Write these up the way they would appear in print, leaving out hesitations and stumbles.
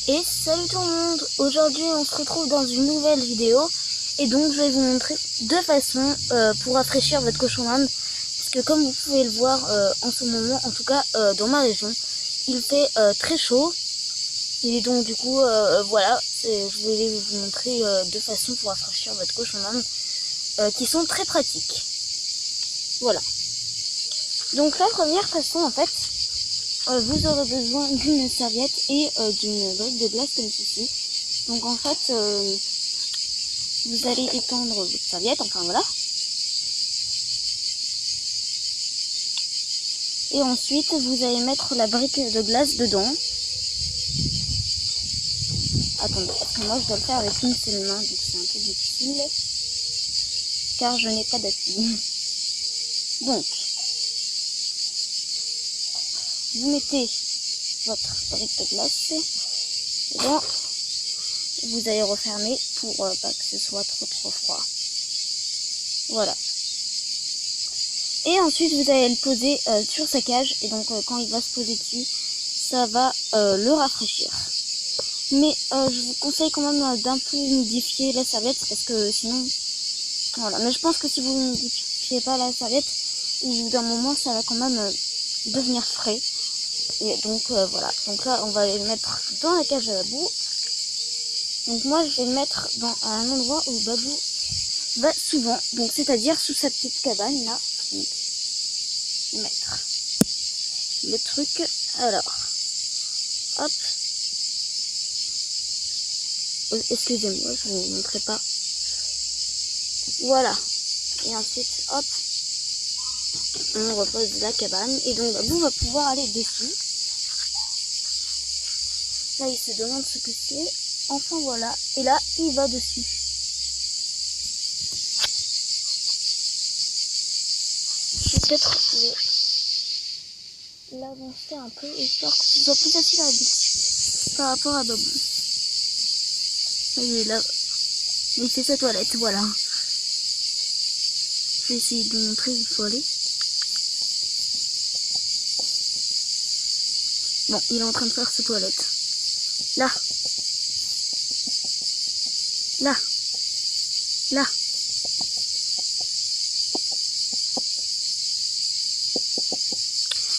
Et salut tout le monde, aujourd'hui on se retrouve dans une nouvelle vidéo et donc je vais vous montrer deux façons pour rafraîchir votre cochon d'Inde, parce que comme vous pouvez le voir en ce moment, en tout cas dans ma région, il fait très chaud et donc du coup voilà, je voulais vous montrer deux façons pour rafraîchir votre cochon d'Inde qui sont très pratiques. Voilà, donc la première façon en fait, vous aurez besoin d'une serviette et d'une brique de glace comme ceci. Donc en fait, vous allez étendre votre serviette, enfin voilà. Et ensuite, vous allez mettre la brique de glace dedans. Attendez, parce que moi je dois le faire avec une seule main, donc c'est un peu difficile, car je n'ai pas d'appui. Donc, vous mettez votre brique de glace dedans. Vous allez refermer pour pas que ce soit trop froid. Voilà. Et ensuite vous allez le poser sur sa cage. Et donc quand il va se poser dessus, ça va le rafraîchir. Mais je vous conseille quand même d'un peu humidifier la serviette, parce que sinon... Voilà. Mais je pense que si vous n'humidifiez pas la serviette, au bout d'un moment ça va quand même devenir frais. Et donc voilà. Donc là on va le mettre dans la cage à Babou. Donc moi je vais le mettre dans un endroit où Babou va souvent, donc c'est-à-dire sous sa petite cabane là. Donc, mettre le truc, alors hop, excusez-moi je vous montrerai pas, voilà, et ensuite hop, on repose la cabane et donc Babou va pouvoir aller dessus. Là il se demande ce que c'est. Enfin voilà, et là il va dessus. Je vais peut-être l'avancer un peu, histoire que ce soit plus facile à habiter par rapport à Babou. Il est là, il fait sa toilette, voilà. Je vais essayer de vous montrer où il faut aller. Bon, il est en train de faire sa toilette. Là. Là. Là.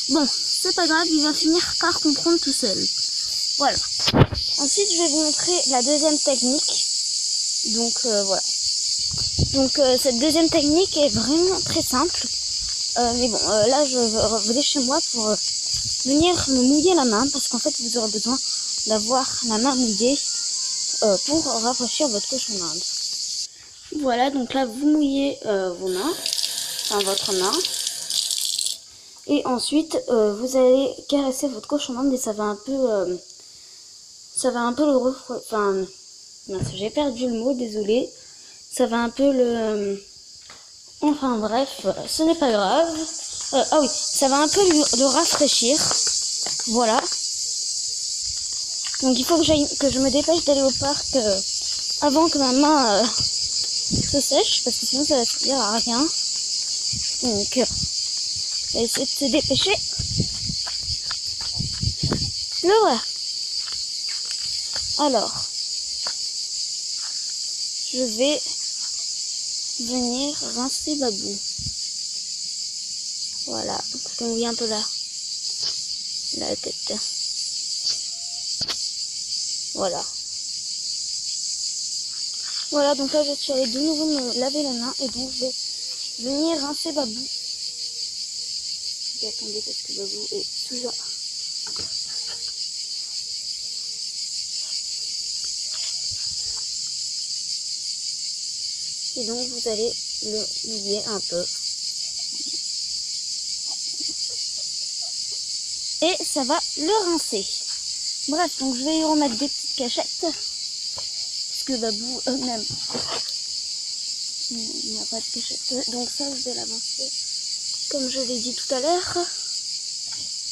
Bon, c'est pas grave, il va finir par comprendre tout seul. Voilà. Ensuite, je vais vous montrer la deuxième technique. Donc, voilà. Donc, cette deuxième technique est vraiment très simple. Mais bon, là, je vais chez moi pour venir me mouiller la main. Parce qu'en fait, vous aurez besoin d'avoir la main mouillée pour rafraîchir votre cochon d'Inde. Voilà, donc là, vous mouillez vos mains. Enfin, votre main. Et ensuite, vous allez caresser votre cochon d'Inde et ça va un peu le refroidir. Enfin, j'ai perdu le mot, désolé. Ça va un peu le... Enfin bref, ce n'est pas grave. Ah oui, ça va un peu le rafraîchir. Voilà. Donc il faut que je me dépêche d'aller au parc avant que ma main se sèche, parce que sinon ça va servir à rien. Donc... on va essayer de se dépêcher. Le voilà. Alors, je vais venir rincer Babou. Voilà, je mouille un peu là, la tête. Voilà. Voilà, donc là je suis allée de nouveau me laver les mains et donc je vais venir rincer Babou. Attendez, parce que Babou est toujours... Et donc vous allez le mouiller un peu. Et ça va le rincer. Bref, donc je vais y remettre des petites cachettes. Parce que Babou même il n'y a pas de cachette. Donc ça je vais l'avancer. Comme je l'ai dit tout à l'heure.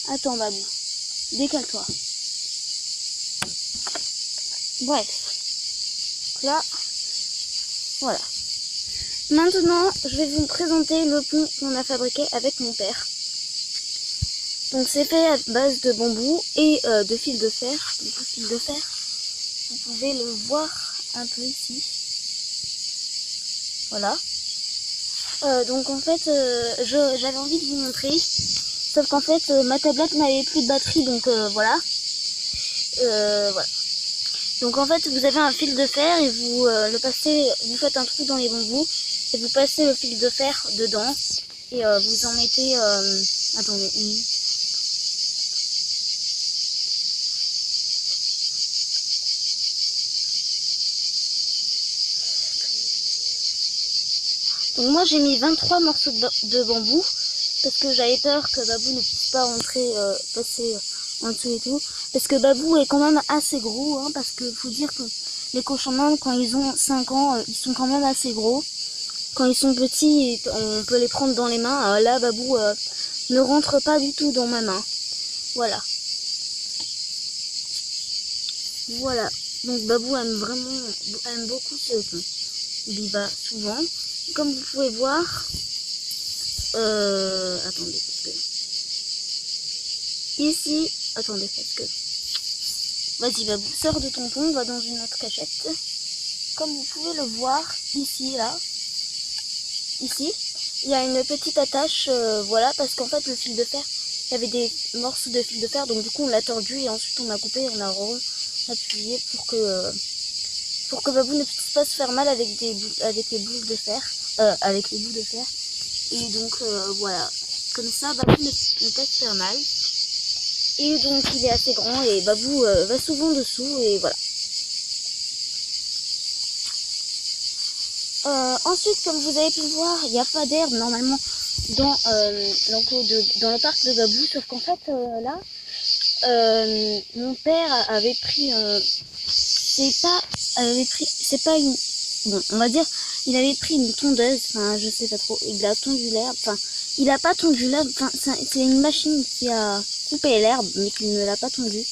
Attends Babou, décale-toi. Bref. Là, voilà. Maintenant, je vais vous présenter le pont qu'on a fabriqué avec mon père. Donc c'est fait à base de bambou et de fil de fer. vous pouvez le voir un peu ici. Voilà. Donc en fait, j'avais envie de vous montrer. Sauf qu'en fait, ma tablette n'avait plus de batterie, donc voilà. Voilà. Donc en fait, vous avez un fil de fer et vous le passez, vous faites un trou dans les bambous et vous passez le fil de fer dedans et vous en mettez. Attendez. Donc moi j'ai mis 23 morceaux de bambou parce que j'avais peur que Babou ne puisse pas rentrer, passer en dessous et tout. Parce que Babou est quand même assez gros, hein, parce que faut dire que les cochons d'Inde quand ils ont 5 ans, ils sont quand même assez gros. Quand ils sont petits, on peut les prendre dans les mains. Là Babou ne rentre pas du tout dans ma main. Voilà. Voilà. Donc Babou aime beaucoup ce pont. Il y va souvent. Comme vous pouvez voir, attendez, parce que ici, attendez, parce que vas-y Babou, sors de ton pont, va dans une autre cachette. Comme vous pouvez le voir, ici, là, ici, il y a une petite attache, voilà, parce qu'en fait le fil de fer, il y avait des morceaux de fil de fer, donc du coup on l'a tordu et ensuite on a coupé et on a appuyé pour que Babou ne puisse pas se faire mal avec les boules de fer, avec les bouts de fer. Et donc voilà, comme ça Babou ne peut pas se faire mal. Et donc il est assez grand et Babou va souvent dessous et voilà. Ensuite, comme vous avez pu le voir, il n'y a pas d'herbe normalement dans l'enclos dans le parc de Babou, sauf qu'en fait là, mon père avait pris, c'est pas une, bon, on va dire, il avait pris une tondeuse, enfin je sais pas trop, il a tondu l'herbe, enfin il a pas tondu l'herbe, enfin c'est une machine qui a coupé l'herbe mais qui ne l'a pas tondue,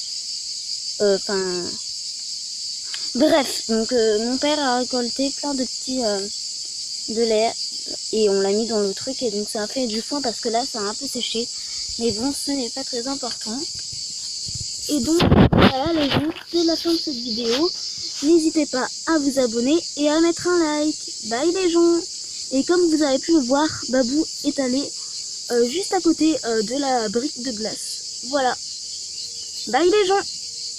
enfin bref, donc mon père a récolté plein de petits de l'herbe et on l'a mis dans le truc et donc ça a fait du foin parce que là ça a un peu séché, mais bon ce n'est pas très important. Et donc voilà les gens, c'est la fin de cette vidéo. N'hésitez pas à vous abonner et à mettre un like. Bye les gens. Et comme vous avez pu le voir, Babou est allé juste à côté de la brique de glace. Voilà. Bye les gens.